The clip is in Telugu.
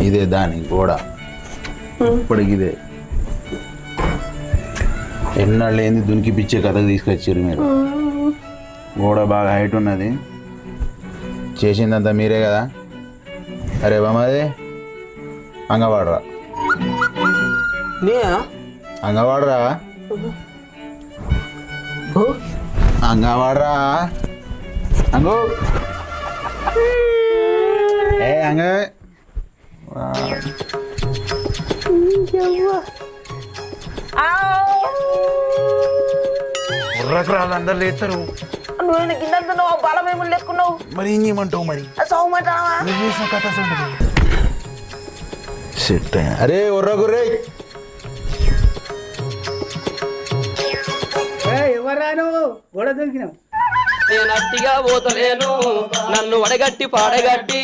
ఇదే దాని గోడ ఇప్పటికి ఇదే ఎన్నాళ్ళు ఏంది దునికి పిచ్చే కథకు తీసుకొచ్చారు మీరు. గోడ బాగా హైట్ ఉన్నది, చేసిందంతా మీరే కదా. అరే బామ్మది అంగవాడరా, అంగవాడరా, అంగవాడరా, అంగో ఏ అంగ ఉర్రకు అందరు లేస్తారు. నువ్వు కింద బలం ఏమి లేకున్నావు, మరి ఏం చేయమంటావు? మరి సౌమంటావా? కథ సెట్. అరే ఉర్రకు రే, ఎవరా నువ్వు గోడ దొరికినావు? నేను అట్టిగా పోతలేను, నన్ను వడగట్టి పాడగట్టి